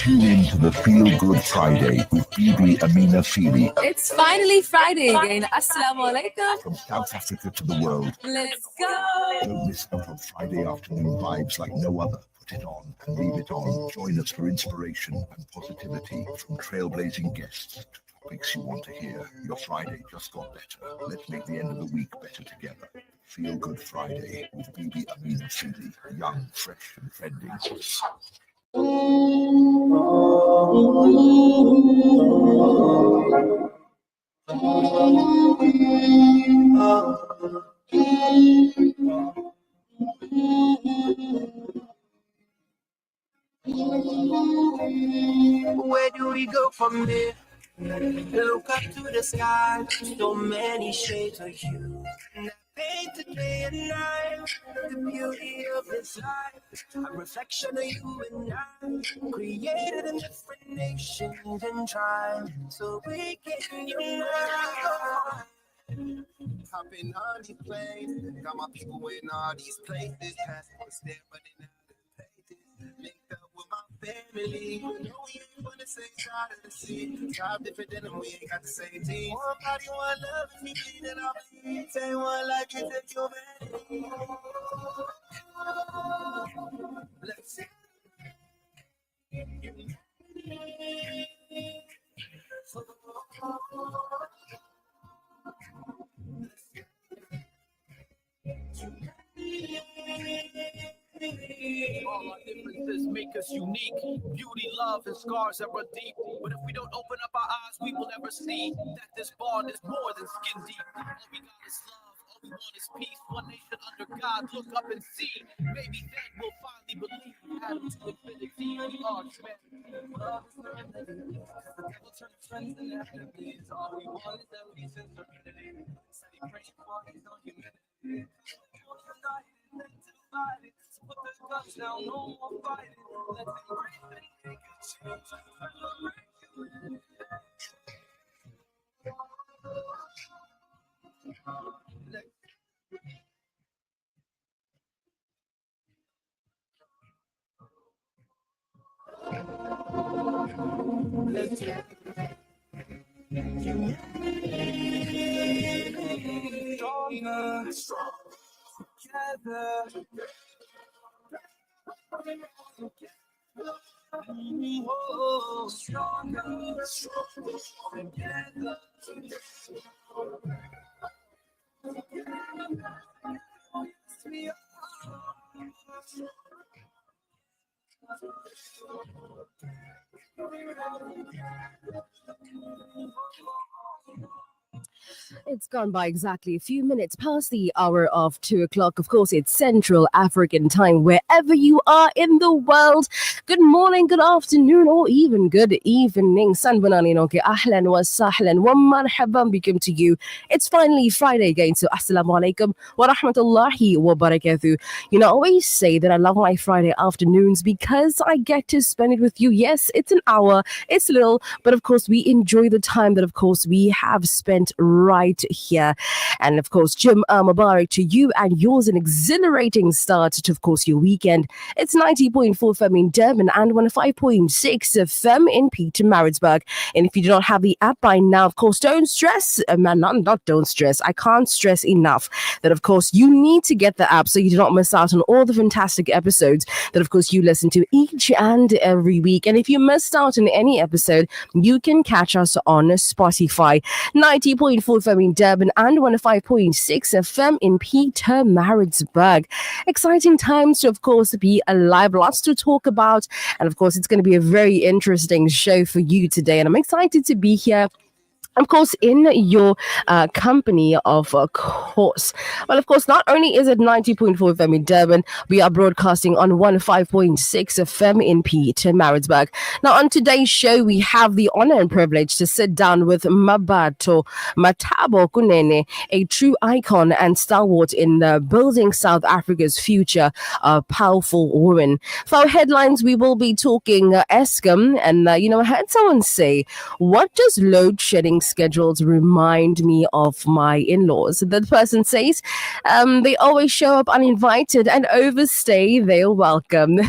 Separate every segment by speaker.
Speaker 1: Tune in to the Feel Good Friday with Bibi, Amina, Phili.
Speaker 2: It's finally Friday again. Assalamu alaikum.
Speaker 1: From South Africa to the world.
Speaker 2: Let's go.
Speaker 1: Don't miss out on Friday afternoon vibes like no other. Put it on and leave it on. Join us for inspiration and positivity from trailblazing guests to topics you want to hear. Your Friday just got better. Let's make the end of the week better together. Feel Good Friday with Bibi, Amina, Phili. Young, fresh and trending.
Speaker 3: Where do we go from here? Look up to the sky, so many shades of you. And I paint day and night, the beauty of this life, a reflection of you and I, created in different nations and tribes, so we can unite. Hopping on these planes, got my people in all these places, passports there, but they never paid this. Linked up with my family, no, we ain't on the same side of the sea. Tribe different than them, we ain't got the same team. One body, one love, if we bleed it all bleed. Same one like you take humanity. Let's see.
Speaker 4: All our differences make us unique. Beauty, love, and scars that run deep. But if we don't open up our eyes, we will never see that this bond is more than skin deep. All we got is love, all we want is peace. One nation under God, look up and see. Maybe then we'll finally believe. Adam to infinity, we are humanity. Love is not everything. The devil turned friends and enemies. All we want is that peace and serenity. Said he prayed for his own humanity. So put the guns down, no more fighting. Let them breathe and make a change. Let's get stronger, together. Oh, stronger, together.
Speaker 2: It's gone by exactly a few minutes past the hour of 2 o'clock. Of course, it's Central African time, wherever you are in the world. Good morning, good afternoon, or even good evening. Sanbanalinoke, ahlan wa sahlan wa marhaban bikum to you. It's finally Friday again, so assalamu alaikum wa rahmatullahi wa barakatuh. You know, I always say that I love my Friday afternoons because I get to spend it with you. Yes, it's an hour, it's little, but of course, we enjoy the time that, of course, we have spent right here. And of course, Jim Mubarak to you and yours, an exhilarating start to, of course, your weekend. It's 90.4 FM in Durban and 105.6 FM in Peter Maritzburg. And if you do not have the app by now, of course, don't stress, man, not don't stress. I can't stress enough that, of course, you need to get the app so you do not miss out on all the fantastic episodes that, of course, you listen to each and every week. And if you missed out on any episode, you can catch us on Spotify. 90.4 FM in Durban and 105.6 FM in Peter Maritzburg. Exciting times to, of course, be alive. Lots to talk about. And, of course, it's going to be a very interesting show for you today. And I'm excited to be here, of course, in your company, of course. Well, of course, not only is it 90.4 FM in Durban, we are broadcasting on 105.6 FM in Peter Maritzburg. Now, on today's show, we have the honor and privilege to sit down with Mathabo Kunene, a true icon and stalwart in building South Africa's future, a powerful woman. For our headlines, we will be talking Eskom, and, I heard someone say, what does load shedding schedules remind me of my in-laws. The person says they always show up uninvited and overstay their welcome.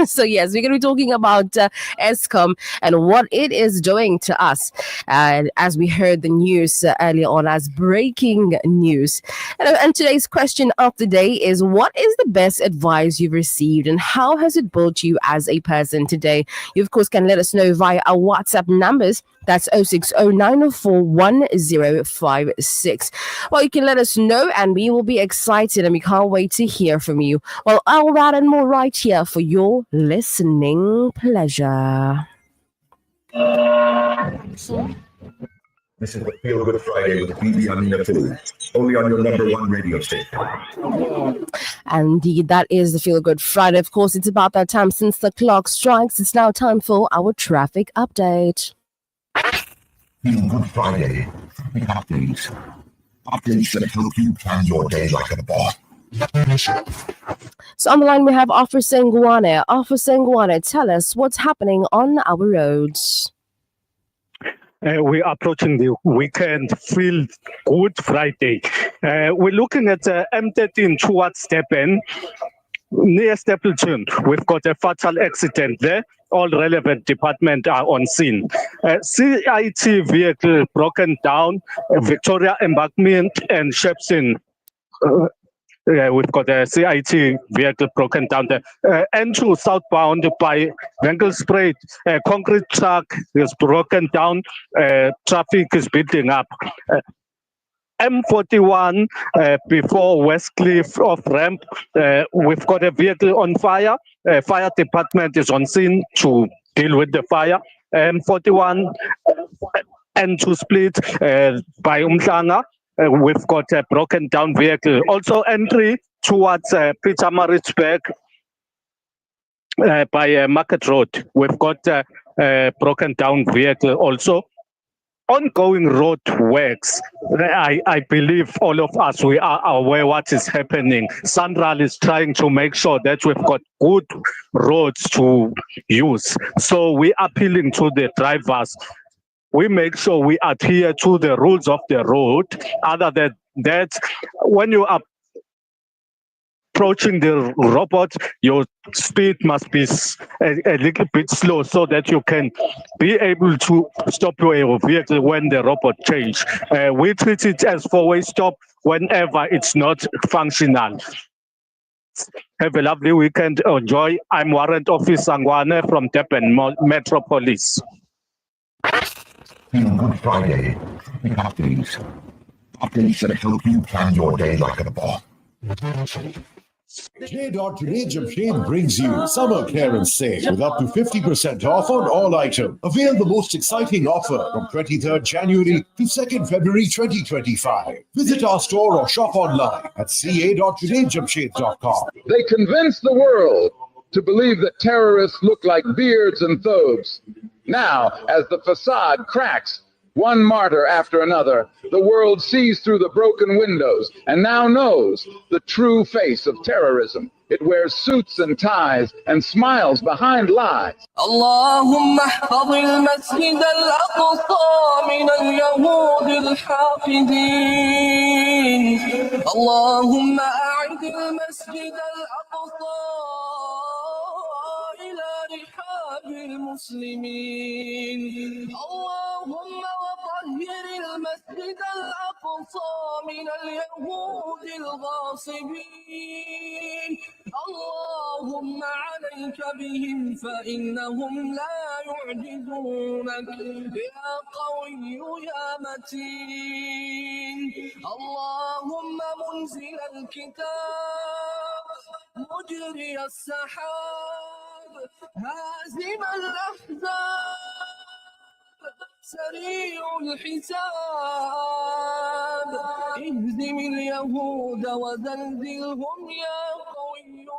Speaker 2: So yes, we're going to be talking about ESCOM and what it is doing to us. As we heard the news earlier on as breaking news. And today's question of the day is, what is the best advice you've received and how has it built you as a person today? You, of course, can let us know via our WhatsApp numbers. That's 0609041056. Well, you can let us know and we will be excited and we can't wait to hear from you. Well, all that and more right here for your listening pleasure.
Speaker 1: This is the Feel Good Friday with Bibi, Amina, Phili. Only on your number one radio station.
Speaker 2: And indeed, that is the Feel Good Friday. Of course, it's about that time since the clock strikes. It's now time for our traffic update.
Speaker 1: Feel Good Friday. Traffic updates. Updates that help you plan your day like a boss.
Speaker 2: So on the line we have Officer Ngwane. Officer Ngwane, tell us what's happening on our roads.
Speaker 5: We're approaching the weekend, Feel Good Friday. We're looking at M13 towards Durban, near Stapleton. We've got a fatal accident there. All relevant departments are on scene. CIT vehicle broken down, Victoria Embankment and Shepson. We've got a CIT vehicle broken down there. N2 southbound by Venkelspruit, a concrete truck is broken down. Traffic is building up. M41 before Westcliff off ramp, we've got a vehicle on fire. Fire department is on scene to deal with the fire. M41 N2 split by Umhlanga. We've got a broken down vehicle. Also entry towards Pietermaritzburg by Market Road. We've got a broken down vehicle also. Ongoing road works. I believe all of us, we are aware what is happening. Sandral is trying to make sure that we've got good roads to use. So we're appealing to the drivers. We make sure we adhere to the rules of the road. Other than that, when you are approaching the robot, your speed must be a little bit slow so that you can be able to stop your vehicle when the robot changes. We treat it as four-way stop whenever it's not functional. Have a lovely weekend. Enjoy. I'm Warrant Officer Ngwane from Durban Metropolis.
Speaker 1: Feel Good Friday. Traffic updates. Updates that help you plan your day like a boss.
Speaker 6: Today Jamshed brings you Summer Clearance Sale with up to 50% off on all items. Avail the most exciting offer from 23rd January to 2nd February 2025. Visit our store or shop online at ca.todayjamshed.com.
Speaker 7: They convince the world to believe that terrorists look like beards and thobes. Now, as the facade cracks, one martyr after another, the world sees through the broken windows and now knows the true face of terrorism. It wears suits and ties and smiles behind lies.
Speaker 3: اللهم احفظ المسجد الأقصى من اليهود الحاقدين اللهم أعد المسجد الأقصى إلى رحاب المسلمين اللهم وطهر المسجد الأقصى من اليهود الغاصبين اللهم عليك بهم فإنهم لا يعجزونك يا قوي يا متين اللهم منزل الكتاب مجري السحاب هازم الأحزاب سريع الحساب اهزم اليهود وزلزلهم يا قوي يا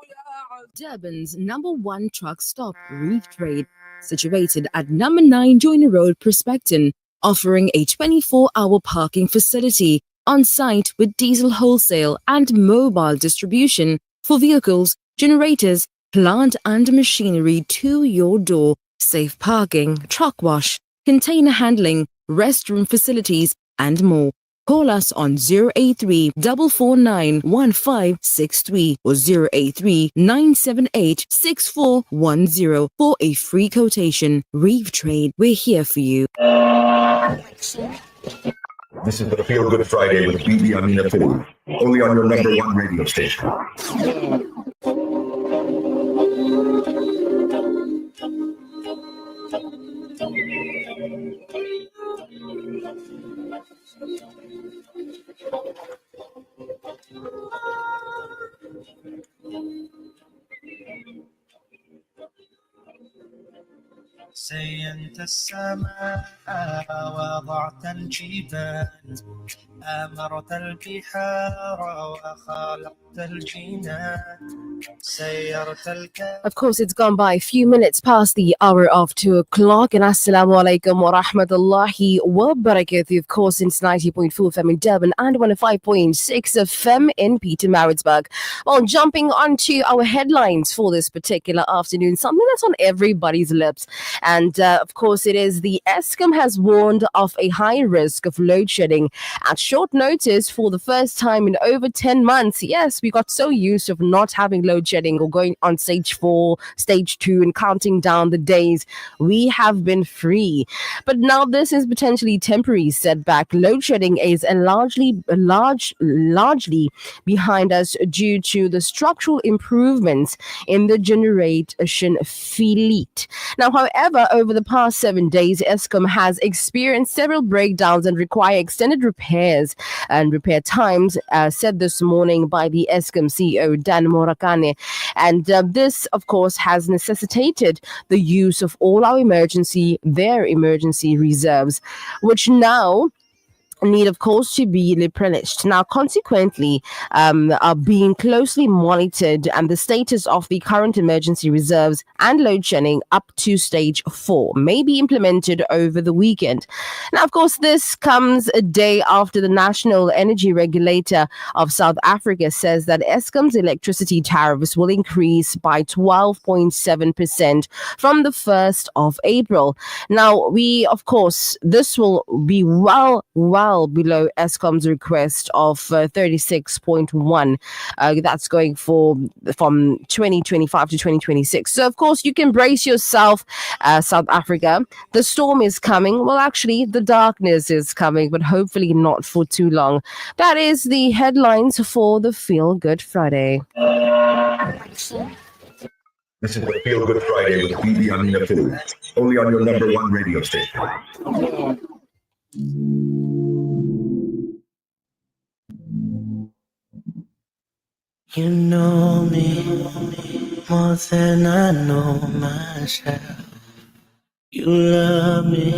Speaker 3: عزيز.
Speaker 2: Durban's #1 truck stop, Reef Trade, situated at number 9 Joyner Road, Prospecton, offering a 24-hour parking facility on site with diesel wholesale and mobile distribution for vehicles, generators, plant and machinery to your door, safe parking, truck wash, container handling, restroom facilities, and more. Call us on 083 449 1563 or 083 978 6410 for a free quotation. Reeve Trade, we're here for you.
Speaker 1: This is the Feel Good Friday with Bibi, Amina, Phili, only on your number one radio station.
Speaker 3: زينت السماء وضعت الجبال أمرت البحار وخلقت الجنان سيرت الكون.
Speaker 2: Of course, it's gone by a few minutes past the hour of 2 o'clock. And assalamu alaikum wa rahmatullahi wa barakatuh. Of course, it's 90.4 FM in Durban and 105.6 FM in Pietermaritzburg. Well, jumping onto our headlines for this particular afternoon, something that's on everybody's lips. And of course, it is the Eskom has warned of a high risk of load shedding at short notice for the first time in over 10 months. Yes, we got so used of not having load shedding or going on stage 4, stage 2 and counting down the days. We have been free. But now this is potentially temporary setback. Load shedding is largely behind us due to the structural improvements in the generation fleet. Now, however, over the past 7 days, Eskom has experienced several breakdowns and require extended repairs and repair times, said this morning by the Eskom CEO, Dan Morakane. And this, of course, has necessitated the use of all their emergency reserves, which now need, of course, to be replenished. Now, consequently, are being closely monitored, and the status of the current emergency reserves and load shedding up to stage 4 may be implemented over the weekend. Now, of course, this comes a day after the National Energy Regulator of South Africa says that Eskom's electricity tariffs will increase by 12.7% from the 1st of April. Now, this will be well below Eskom's request of 36.1. That's going from 2025 to 2026. So, of course, you can brace yourself, South Africa. The storm is coming. Well, actually, the darkness is coming, but hopefully not for too long. That is the headlines for the Feel Good Friday.
Speaker 1: This is the Feel Good Friday with Bibi, Amina, Phili, only on your number one radio station.
Speaker 3: You know me more than I know myself. You love me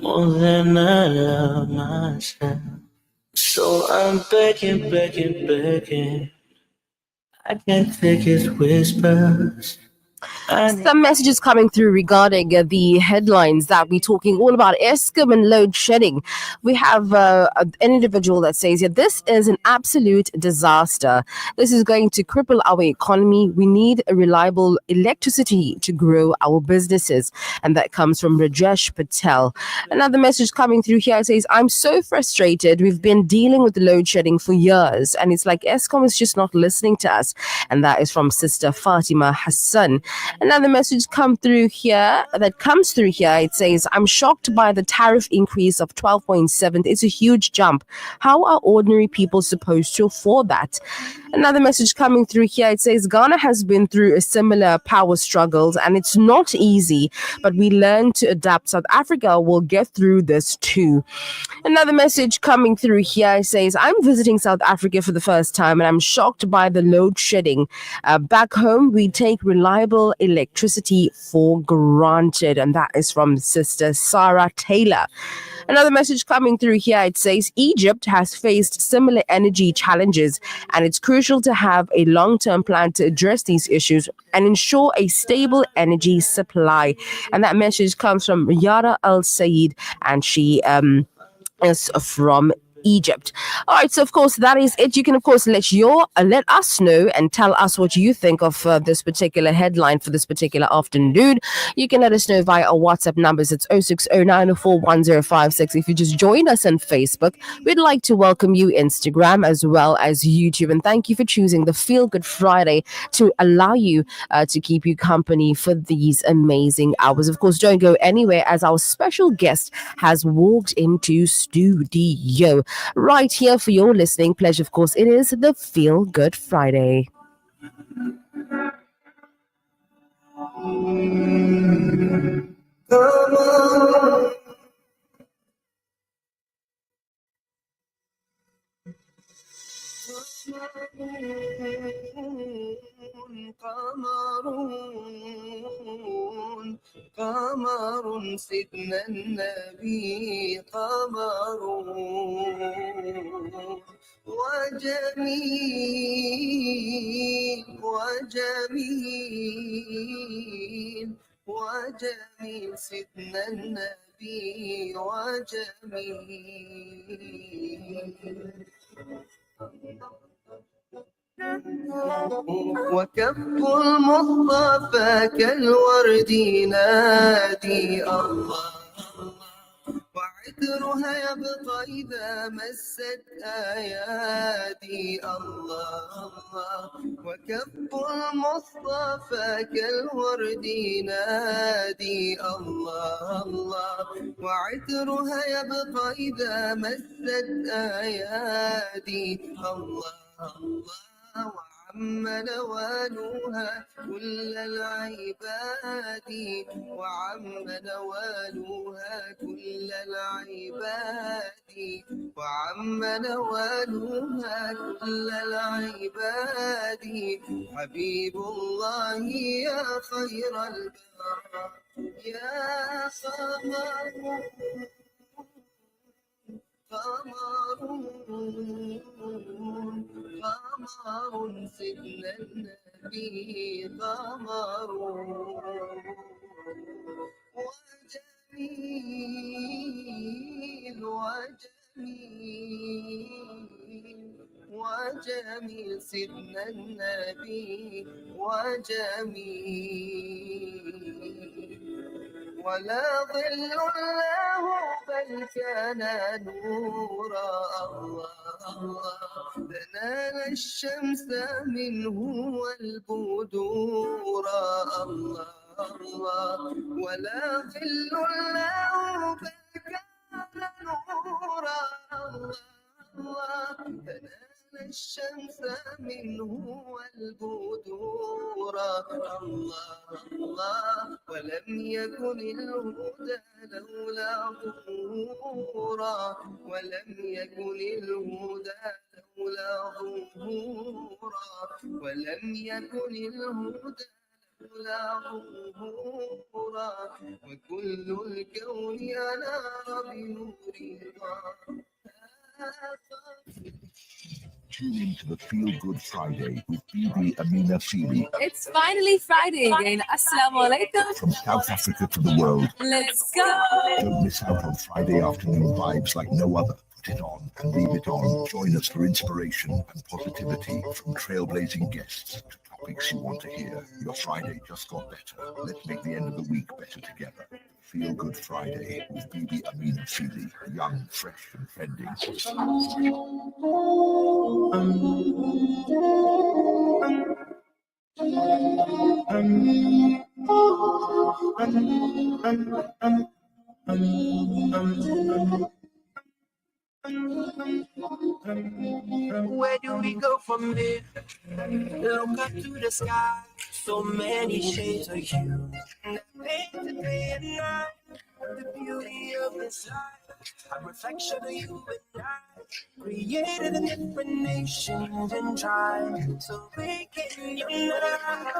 Speaker 3: more than I love myself. So I'm begging. I can't take his whispers.
Speaker 2: Some messages coming through regarding the headlines that we're talking all about Eskom and load shedding. We have an individual that says, this is an absolute disaster. This is going to cripple our economy. We need a reliable electricity to grow our businesses. And that comes from Rajesh Patel. Another message coming through here says, I'm so frustrated. We've been dealing with the load shedding for years. And it's like Eskom is just not listening to us. And that is from Sister Fatima Hassan. Another message comes through here. It says, I'm shocked by the tariff increase of 12.7. It's a huge jump. How are ordinary people supposed to afford that? Another message coming through here. It says, Ghana has been through a similar power struggles and it's not easy, but we learn to adapt. South Africa will get through this too. Another message coming through here says, I'm visiting South Africa for the first time and I'm shocked by the load shedding. Back home, we take reliable electricity for granted. And that is from Sister Sarah Taylor. Another message coming through here. It says, Egypt has faced similar energy challenges and it's crucial to have a long-term plan to address these issues and ensure a stable energy supply. And that message comes from Yara Al Said, and she is from Egypt. All right, so of course that is it. You can of course let us know and tell us what you think of this particular headline for this particular afternoon. You can let us know via our WhatsApp numbers. It's 0609041056. If you just joined us on Facebook, we'd like to welcome you Instagram as well as YouTube. And thank you for choosing the Feel Good Friday to allow you to keep you company for these amazing hours. Of course, don't go anywhere as our special guest has walked into studio right here for your listening pleasure. Of course, it is the Feel Good Friday.
Speaker 3: قمر سيدنا النبي قمر وجميل سيدنا النبي وجميل وكف المصطفى كالورد ينادي الله وعطرها يبقى إذا مست أيادي الله وكف المصطفى كالورد ينادي الله وعطرها يبقى إذا مست أيادي الله وعم نوالها كل العباد وعم نوالها كل العباد وعم نوالها كل العباد حبيب الله يا خير البرى يا قمر سيدنا النبي قمر وجميل سيدنا النبي وجميل ولا ظل له بل كان نورا الله دنا الشمس منه والبدور الله ولا ظل له بل كان نورا الله دنا الشمس منه والبدور الله ولم يكن الهدى لولا ظهورا ولم يكن الهدى لولا ظهورا ولم يكن الهدى لولا ظهورا وكل الكون أنار بنورها.
Speaker 1: Tune in to the Feel Good Friday with Bibi, Amina, Phili.
Speaker 8: It's finally Friday again. Assalamu alaikum.
Speaker 1: From South Africa to the world.
Speaker 8: Let's go.
Speaker 1: Don't miss out on Friday afternoon vibes like no other. Put it on and leave it on. Join us for inspiration and positivity from trailblazing guests to topics you want to hear. Your Friday just got better. Let's make the end of the week better together. Feel Good Friday with Bibi, Amina, Phili. Young, fresh and trending.
Speaker 3: Where do we go from here? Look up to the sky, so many shades of you. Painted day and night, the beauty of this life, a reflection of you and I. Created in different nations and tribes, so we can unite.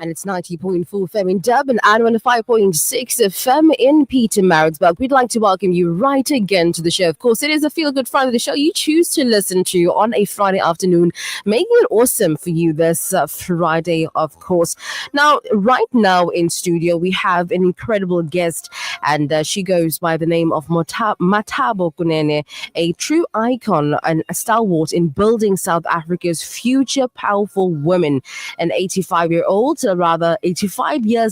Speaker 2: And it's 90.4 FM in Durban and 105.6 FM in Pietermaritzburg. We'd like to welcome you right again to the show. Of course, it is a Feel Good Friday, the show you choose to listen to on a Friday afternoon, making it awesome for you this Friday, of course. Now, right now in studio, we have an incredible guest, and she goes by the name of Mathabo Kunene, a true icon and a stalwart in building South Africa's future powerful women. An 85 years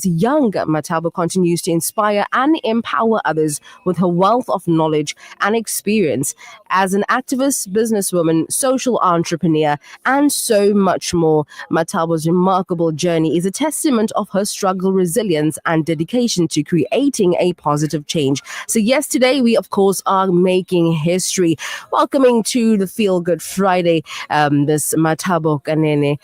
Speaker 2: young, Mathabo continues to inspire and empower others with her wealth of knowledge and experience as an activist, businesswoman, social entrepreneur, and so much more. Mathabo's remarkable journey is a testament of her struggle, resilience, and dedication to creating a positive change. So yes, today we of course are making history, welcoming to the Feel Good Friday this Mathabo Kunene.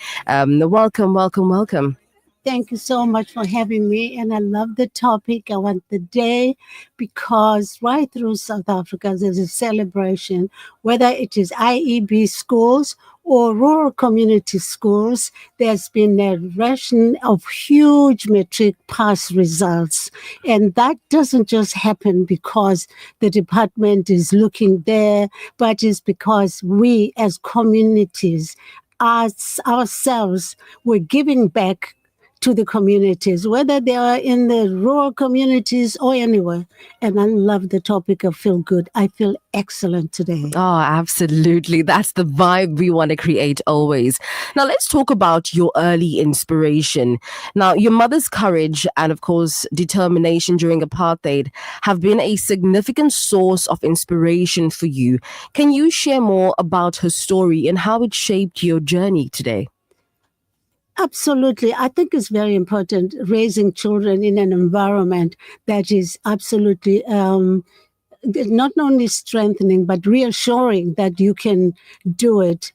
Speaker 2: Welcome.
Speaker 9: Thank you so much for having me. And I love the topic. I want the day because right through South Africa, there's a celebration, whether it is IEB schools or rural community schools. There's been a rushing of huge matric pass results. And that doesn't just happen because the department is looking there, but it's because we as communities, ourselves, we're giving back to the communities, whether they are in the rural communities or anywhere. And I love the topic of feel good. I feel excellent today.
Speaker 2: Oh, absolutely. That's the vibe we want to create always. Now, let's talk about your early inspiration. Now, your mother's courage and, of course, determination during apartheid have been a significant source of inspiration for you. Can you share more about her story and how it shaped your journey today?
Speaker 9: Absolutely. I think it's very important raising children in an environment that is absolutely not only strengthening, but reassuring that you can do it.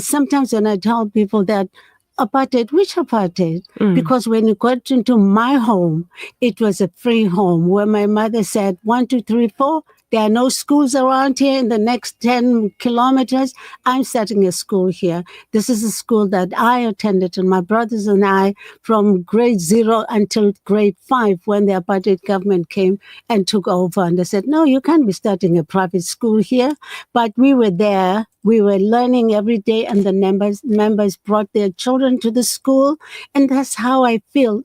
Speaker 9: Sometimes when I tell people that apartheid, which apartheid? Because when you got into my home, it was a free home where my mother said, 1, 2, 3, 4. There are no schools around here in the next 10 kilometers. I'm starting a school here. This is a school that I attended, and my brothers and I, from grade 0 until grade 5, when the apartheid government came and took over. And they said, no, you can't be starting a private school here. But we were there. We were learning every day, and the members brought their children to the school. And that's how I feel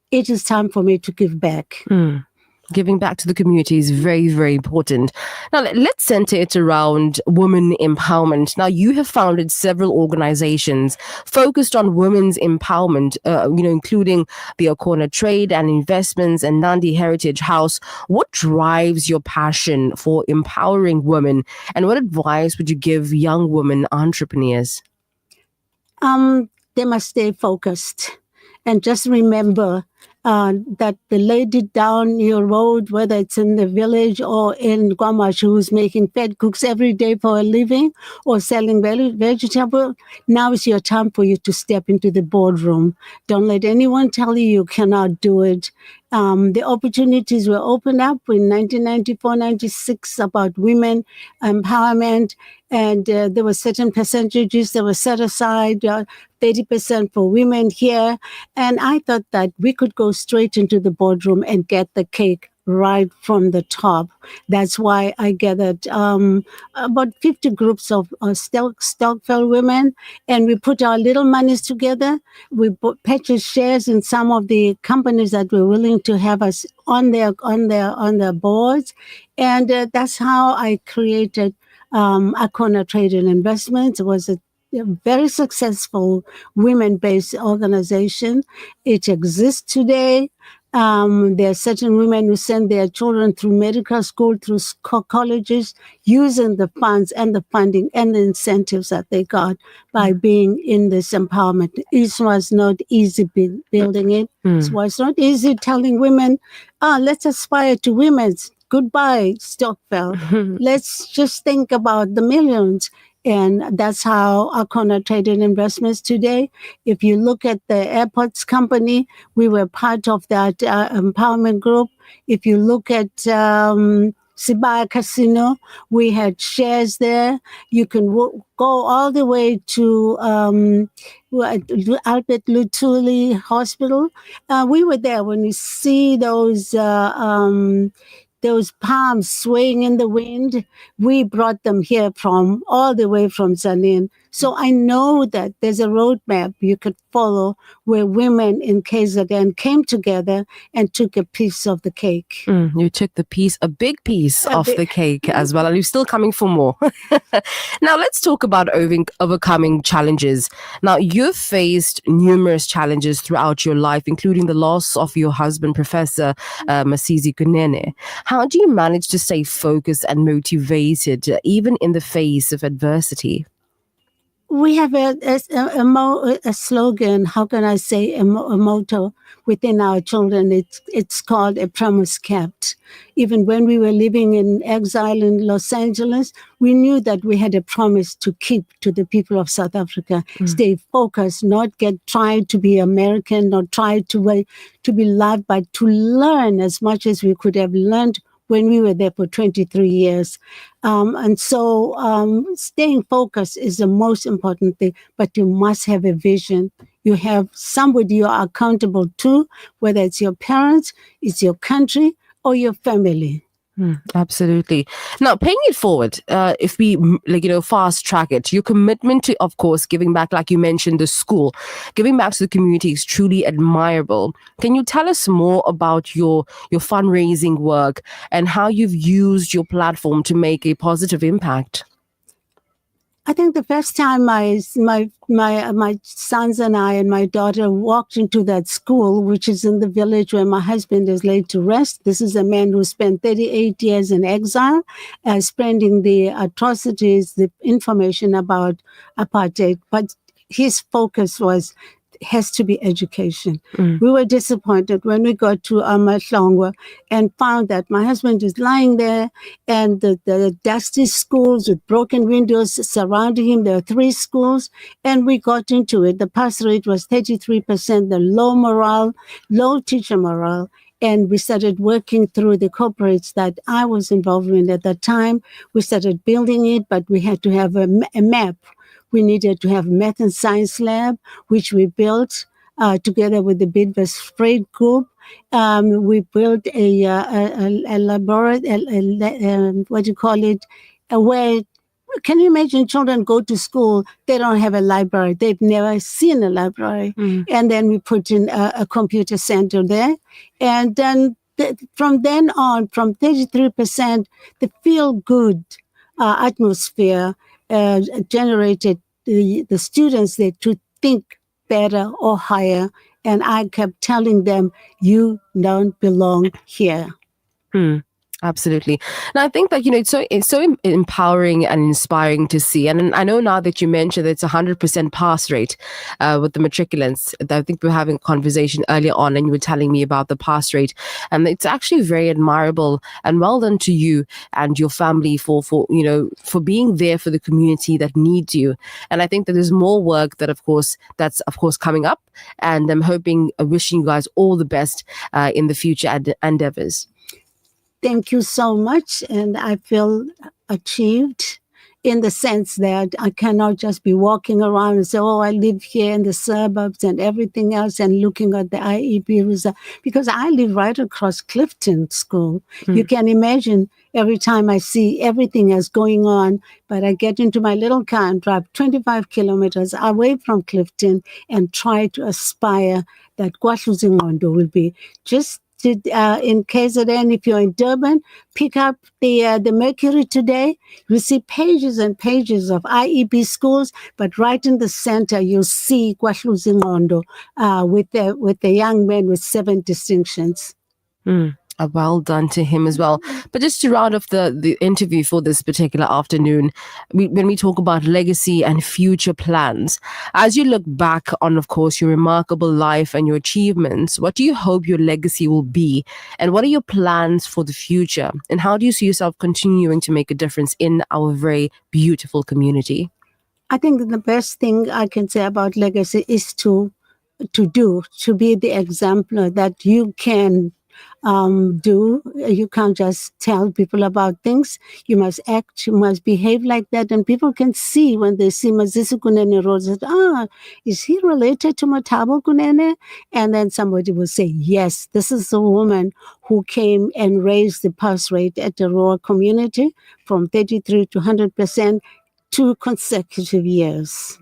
Speaker 9: it is time for me to give back.
Speaker 2: Giving back to the community is very, very important. Now, let's center it around women empowerment. Now, you have founded several organizations focused on women's empowerment, including the Okona Trade and Investments and Nandi Heritage House. What drives your passion for empowering women, and what advice would you give young women entrepreneurs?
Speaker 9: They must stay focused and just remember that the lady down your road, whether it's in the village or in Guamash, who's making fed cooks every day for a living or selling vegetable, now is your time for you to step into the boardroom. Don't let anyone tell you cannot do it. The opportunities were opened up in 1994-96 about women empowerment, and there were certain percentages that were set aside, 30% for women here. And I thought that we could go straight into the boardroom and get the cake right from the top. That's why I gathered about 50 groups of Stokvel women, and we put our little monies together. We purchased shares in some of the companies that were willing to have us on their boards, and that's how I created Okona Trade and Investments. It was a very successful women-based organization. It exists today. There are certain women who send their children through medical school, through colleges, using the funds and the funding and the incentives that they got by being in this empowerment. It was not easy building it. It was not easy telling women, let's aspire to women's. Goodbye, Stokvel. Let's just think about the millions. And that's how Okona Trade and Investments today. If you look at the airports company, we were part of that empowerment group. If you look at Sibaya Casino. We had shares there. You can go all the way to Albert Lutuli Hospital. We were there when you see those palms swaying in the wind. We brought them here from all the way from Zanin. So I know that there's a roadmap you could follow where women in KZN came together and took a piece of the cake.
Speaker 2: You took a big piece of the cake as well, and you're still coming for more. Now, let's talk about overcoming challenges. Now, you've faced numerous challenges throughout your life, including the loss of your husband, Professor Mathabo Kunene. How do you manage to stay focused and motivated, even in the face of adversity?
Speaker 9: We have a slogan, how can I say, a motto within our children. It's called a promise kept. Even when we were living in exile in Los Angeles, we knew that we had a promise to keep to the people of South Africa. Stay focused, not try to be American, not try to be loved, but to learn as much as we could have learned when we were there for 23 years. And so staying focused is the most important thing, but you must have a vision. You have somebody you are accountable to, whether it's your parents, it's your country, or your family.
Speaker 2: Absolutely. Now, paying it forward, if we fast track it, your commitment to, of course, giving back, like you mentioned, the school, giving back to the community is truly admirable. Can you tell us more about your fundraising work and how you've used your platform to make a positive impact?
Speaker 9: I think the first time my sons and I and my daughter walked into that school, which is in the village where my husband is laid to rest. This is a man who spent 38 years in exile, spreading the atrocities, the information about apartheid. But his focus has to be education. We were disappointed when we got to Amahlongwa and found that my husband is lying there and the dusty schools with broken windows surrounding him. There are 3 schools and we got into it. The pass rate was 33%, the low morale, low teacher morale. And we started working through the corporates that I was involved in at that time. We started building it, but we had to have a map. We needed to have math and science lab, which we built together with the Bibi Freight Group. We built a laboratory, what do you call it, where, can you imagine children go to school, they don't have a library, they've never seen a library. And then we put in a computer center there. And then from then on, from 33%, the feel-good atmosphere generated the students there to think better or higher. And I kept telling them, you don't belong here.
Speaker 2: Absolutely. And I think that, it's so empowering and inspiring to see. And I know now that you mentioned that it's 100% pass rate with the matriculants. I think we were having a conversation earlier on and you were telling me about the pass rate. And it's actually very admirable and well done to you and your family for being there for the community that needs you. And I think that there's more work that's of course coming up. And I'm wishing you guys all the best in the future endeavors.
Speaker 9: Thank you so much. And I feel achieved in the sense that I cannot just be walking around and say, oh, I live here in the suburbs and everything else and looking at the IEP result, because I live right across Clifton School. You can imagine every time I see everything else going on, but I get into my little car and drive 25 kilometers away from Clifton and try to aspire that KwaZulu-Natal will be just in KZN. If you're in Durban, pick up the Mercury today. You see pages and pages of IEB schools, but right in the center, you'll see KwaZulu-Natal with the young man with 7 distinctions.
Speaker 2: Well done to him as well. But just to round off the interview for this particular afternoon, when we talk about legacy and future plans, as you look back on, of course, your remarkable life and your achievements, what do you hope your legacy will be? And what are your plans for the future? And how do you see yourself continuing to make a difference in our very beautiful community?
Speaker 9: I think the best thing I can say about legacy is to be the exemplar that you can do. You can't just tell people about things. You must act, you must behave like that. And people can see when they see Mazisu Kunene Rose, is he related to Mathabo Kunene? And then somebody will say, yes, this is the woman who came and raised the pass rate at the rural community from 33 to 100%, 2 consecutive years.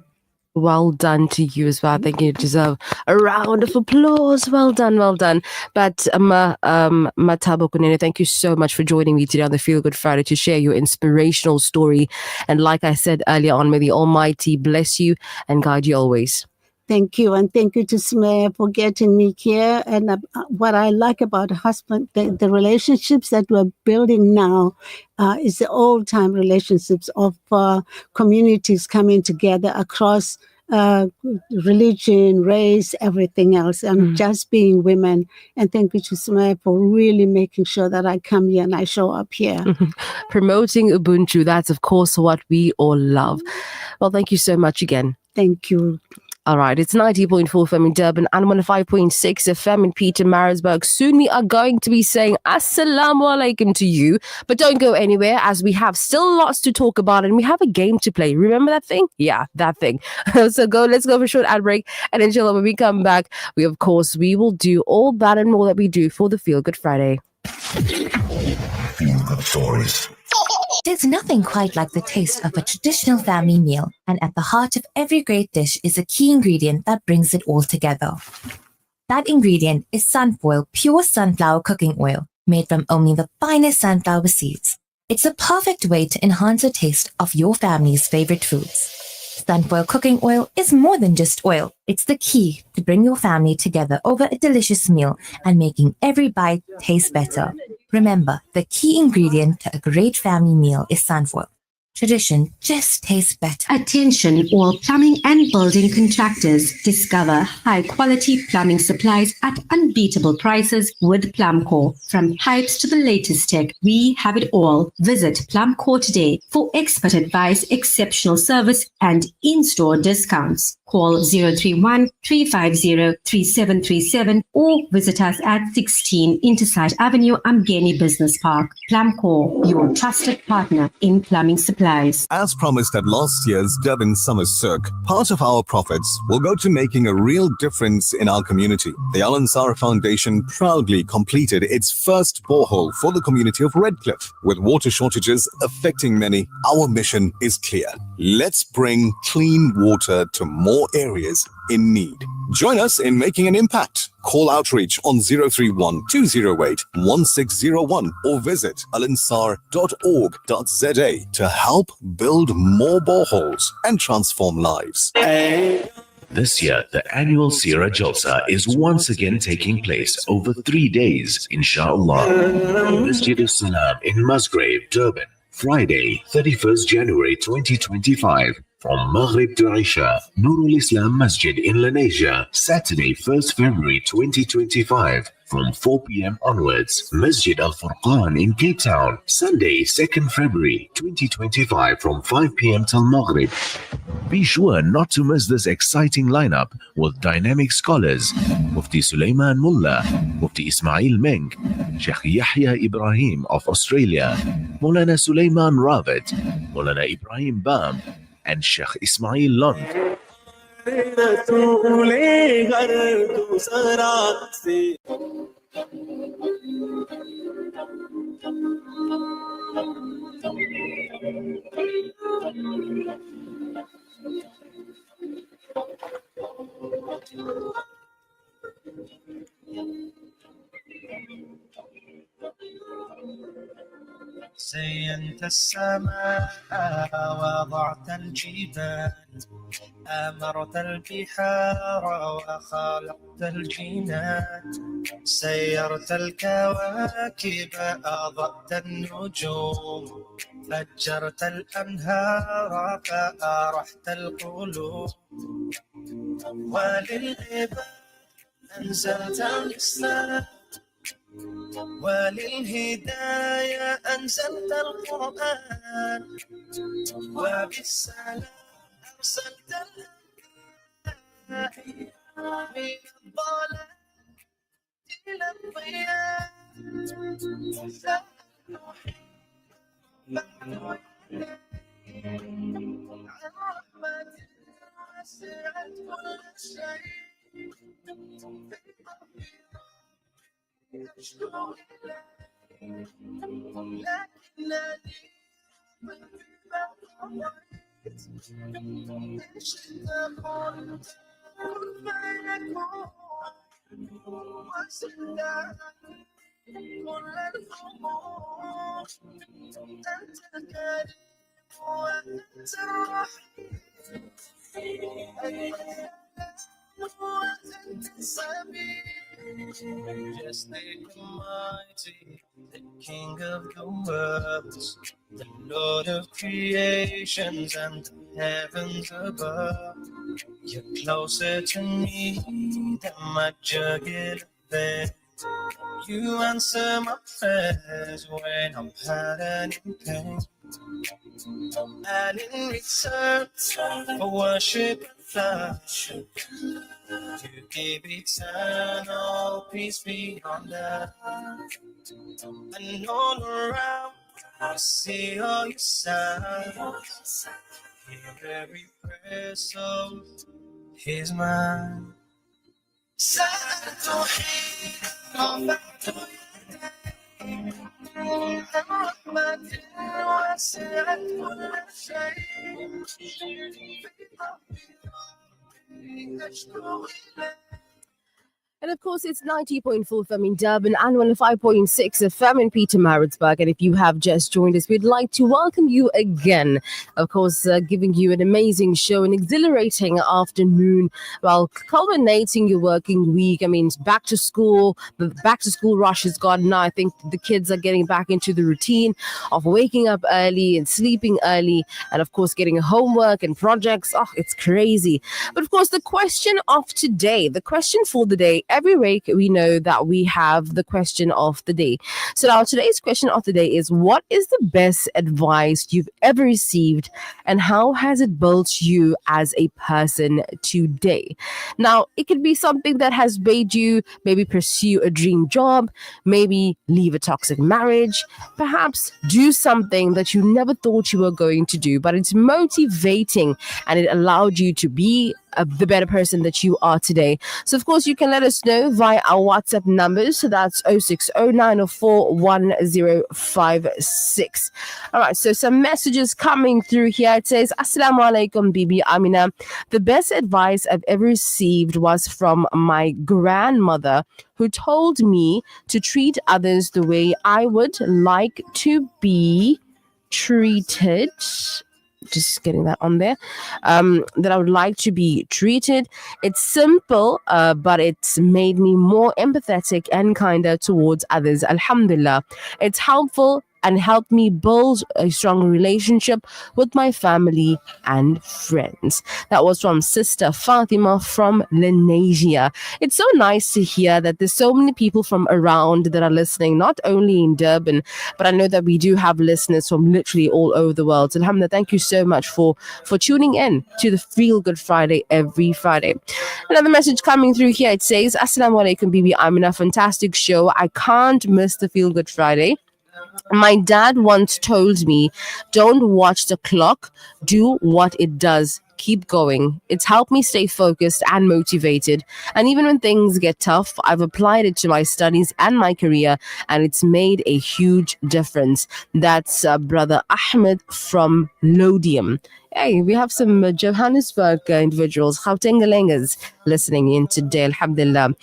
Speaker 2: Well done to you as well. I think you deserve a round of applause. Well done, well done. But Mathabo Kunene, thank you so much for joining me today on the Feel Good Friday to share your inspirational story. And like I said earlier on, may the Almighty bless you and guide you always.
Speaker 9: Thank you. And thank you to Smear for getting me here. And what I like about husband, the relationships that we're building now is the old time relationships of communities coming together across religion, race, everything else, and just being women. And thank you to Smear for really making sure that I come here and I show up here.
Speaker 2: Promoting Ubuntu, that's of course what we all love. Well, thank you so much again.
Speaker 9: Thank you.
Speaker 2: All right, it's 90.4 FM in Durban and 105.6 FM in Peter Maritzburg. Soon we are going to be saying Assalamu alaikum to you, but don't go anywhere as we have still lots to talk about and we have a game to play. Remember that thing? Yeah, that thing. So let's go for a short ad break, and inshallah when we come back, we will do all that and more that we do for the Feel Good Friday.
Speaker 1: Feel Good Stories.
Speaker 10: There's nothing quite like the taste of a traditional family meal, and at the heart of every great dish is a key ingredient that brings it all together. That ingredient is Sunfoil pure sunflower cooking oil, made from only the finest sunflower seeds. It's a perfect way to enhance the taste of your family's favorite foods. Sunfoil cooking oil is more than just oil. It's the key to bring your family together over a delicious meal and making every bite taste better. Remember, the key ingredient to a great family meal is sunfoil. Tradition just tastes better.
Speaker 11: Attention all plumbing and building contractors. Discover high-quality plumbing supplies at unbeatable prices with Plumcore. From pipes to the latest tech, we have it all. Visit Plumcore today for expert advice, exceptional service, and in-store discounts. Call 031-350-3737 or visit us at 16 Intersite Avenue, Amgeni Business Park. Plumcore, your trusted partner in plumbing supplies.
Speaker 12: As promised at last year's Durban Summer Cirque, part of our profits will go to making a real difference in our community. The Al Ansar Foundation proudly completed its first borehole for the community of Redcliffe. With water shortages affecting many, our mission is clear. Let's bring clean water to more areas in need. Join us in making an impact. Call Outreach on 031-208-1601 or visit alansar.org.za to help build more boreholes and transform lives.
Speaker 13: This year, the annual Sira Jalsa is once again taking place over 3 days, inshallah. Masjid al-Salam in Musgrave, Durban. Friday, 31st January 2025. From Maghrib to Isha, Nurul Islam Masjid in Lenasia. Saturday, 1st February 2025. From 4 p.m. onwards, Masjid Al Furqan in Cape Town. Sunday, 2nd February 2025 from 5 p.m. till Maghrib. Be sure not to miss this exciting lineup with dynamic scholars Mufti Sulaiman Mullah, Mufti Ismail Meng, Sheikh Yahya Ibrahim of Australia, Maulana Sulaiman Ravat, Maulana Ibrahim Bam, and Sheikh Ismail Lond.
Speaker 3: زينت السماء وضعت الجبال أمرت البحار وخلقت الجنات سيرت الكواكب أضأت النجوم فجرت الأنهار فأرحت القلوب وللعباد أنزلت الإسلام وللهداية أنزلت القرآن وبالسلام أرسلت الأنبياء من الضلال إلى الضياء Just the Almighty, the King of the worlds, the Lord of creations and the heavens above. You're closer to me than my jugular vein. You answer my prayers when I'm hurt and in pain. And in return for worship and love, you give eternal peace beyond that. And all around, I see all your signs. Hear every prayer, so here's mine.
Speaker 2: And of course, it's 90.4 FM in Durban and 105.6 FM in Peter Maritzburg. And if you have just joined us, we'd like to welcome you again. Of course, giving you an amazing show, an exhilarating afternoon, while culminating your working week. I mean, it's back to school. The back to school rush is gone now. I think the kids are getting back into the routine of waking up early and sleeping early. And of course, getting homework and projects. Oh, it's crazy. But of course, the question of today, the question for the day, every week we know that we have the question of the day. So now today's question of the day is, what is the best advice you've ever received and how has it built you as a person today? Now, it could be something that has made you maybe pursue a dream job, maybe leave a toxic marriage, perhaps do something that you never thought you were going to do, but it's motivating and it allowed you to be the better person that you are today. So of course you can let us know via our WhatsApp numbers. So that's 0609041056. All right, so some messages coming through here. It says, Assalamu alaikum, Bibi, Amina. The best advice I've ever received was from my grandmother, who told me to treat others the way I would like to be treated. Just getting that on there, that I would like to be treated. It's simple, but it's made me more empathetic and kinder towards others. Alhamdulillah. It's helpful and helped me build a strong relationship with my family and friends. That was from Sister Fatima from Lenasia. It's so nice to hear that there's so many people from around that are listening, not only in Durban, but I know that we do have listeners from literally all over the world. So alhamdulillah, thank you so much for tuning in to the Feel Good Friday every Friday. Another message coming through here. It says, Assalamu alaikum, Bibi Amina. Fantastic show. I can't miss the Feel Good Friday. My dad once told me, don't watch the clock, do what it does. Keep going. It's helped me stay focused and motivated. And even when things get tough, I've applied it to my studies and my career, and it's made a huge difference. That's Brother Ahmed from Lodium. Hey, we have some Johannesburg individuals, Gautengaleangers, listening in today, alhamdulillah.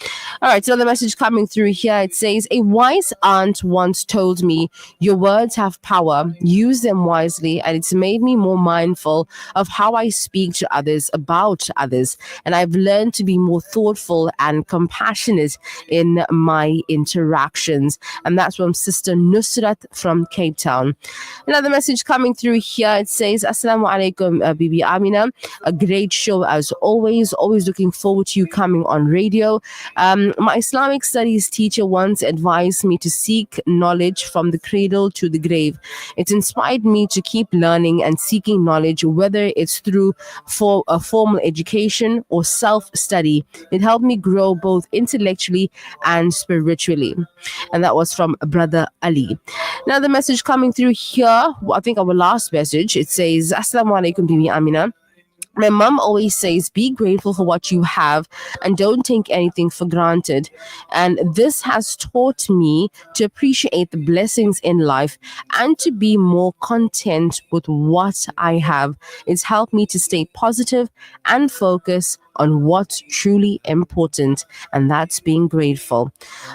Speaker 2: All right, so another message coming through here. It says, a wise aunt once told me, your words have power, use them wisely, and it's made me more mindful of how I speak to others, about others, and I've learned to be more thoughtful and compassionate in my interactions. And that's from Sister Nusrat from Cape Town. Another message coming through here. It says, Assalamu alaikum, alaikum, Bibi Amina. A great show as always. Always looking forward to you coming on radio. My Islamic studies teacher once advised me to seek knowledge from the cradle to the grave. It inspired me to keep learning and seeking knowledge, whether it's through for a formal education or self-study. It helped me grow both intellectually and spiritually. And that was from Brother Ali. Now the message coming through here, I think our last message, it says, Assalamu alaikum, Bibi Amina. My mom always says, be grateful for what you have and don't take anything for granted. And this has taught me to appreciate the blessings in life and to be more content with what I have. It's helped me to stay positive and focus on what's truly important, and that's being grateful.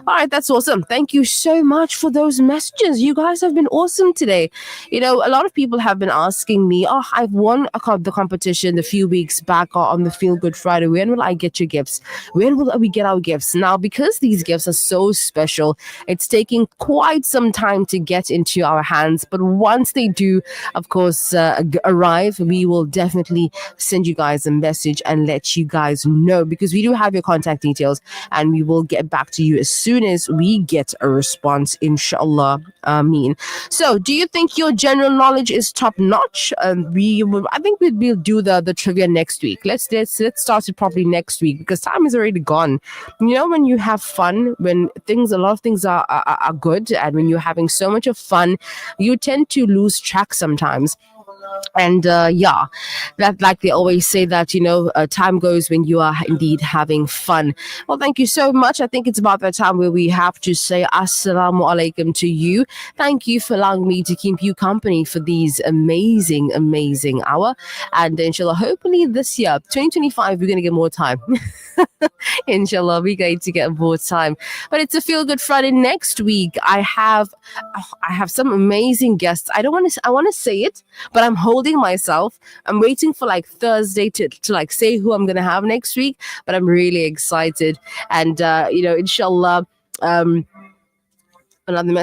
Speaker 2: All right, that's awesome. Thank you so much for those messages. You guys have been awesome today. You know, a lot of people have been asking me, oh, I've won the competition a few weeks back on the Feel Good Friday. When will I get your gifts? When will we get our gifts? Now, because these gifts are so special, it's taking quite some time to get into our hands. But once they do, of course, arrive, we will definitely send you guys a message and let you guys know, because we do have your contact details and we will get back to you as soon as we get a response, inshallah. Ameen. So do you think your general knowledge is top notch? I think we'll do the trivia next week. Let's start it probably next week, because time is already gone. You know, when you have fun, when a lot of things are good, and when you're having so much of fun, you tend to lose track sometimes. And that, like they always say, that time goes when you are indeed having fun. Well, thank you so much. I think it's about that time where we have to say assalamu alaikum to you. Thank you for allowing me to keep you company for these amazing hour. And inshallah, hopefully this year 2025 we're going to get more time. Inshallah, we're going to get more time. But it's a Feel Good Friday. Next week I have some amazing guests. I want to say it, but I'm holding myself. I'm waiting for like Thursday to like say who I'm gonna have next week, but I'm really excited. And inshallah, another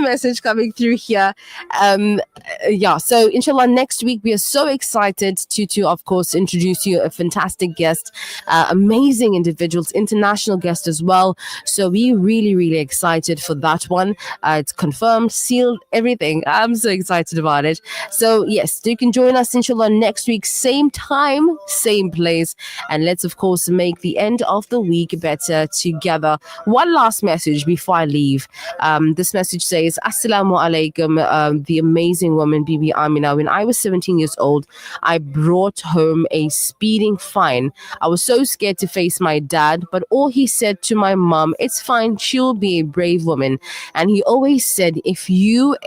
Speaker 2: message coming through here. So inshallah, next week we are so excited to of course introduce you a fantastic guest, amazing individuals, international guest as well. So we really excited for that one. It's confirmed, sealed, everything. I'm so excited about it. So yes, you can join us inshallah next week, same time, same place, and let's of course make the end of the week better together. One last message before I leave. This message says, Assalamu alaikum, the amazing woman Bibi Amina. When I was 17 years old, I brought home a speeding fine. I was so scared to face my dad, but all he said to my mom, it's fine, she'll be a brave woman. And he always said, if you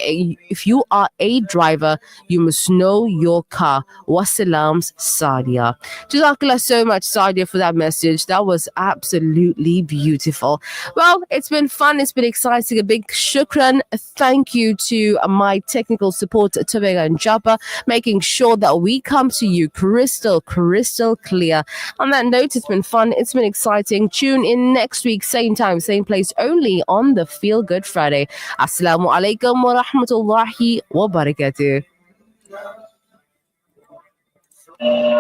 Speaker 2: are a driver, you must know your car. Wassalams, Sadia. Jazakallah so much, Sadia, for that message. That was absolutely beautiful. Well, it's been fun, it's been exciting. A big shukran. Thank you to my technical support, Tobega and Japa, making sure that we come to you crystal clear. On that note, it's been fun, it's been exciting. Tune in next week, same time, same place, only on the Feel Good Friday. Assalamu alaikum wa rahmatullahi wa barakatuh.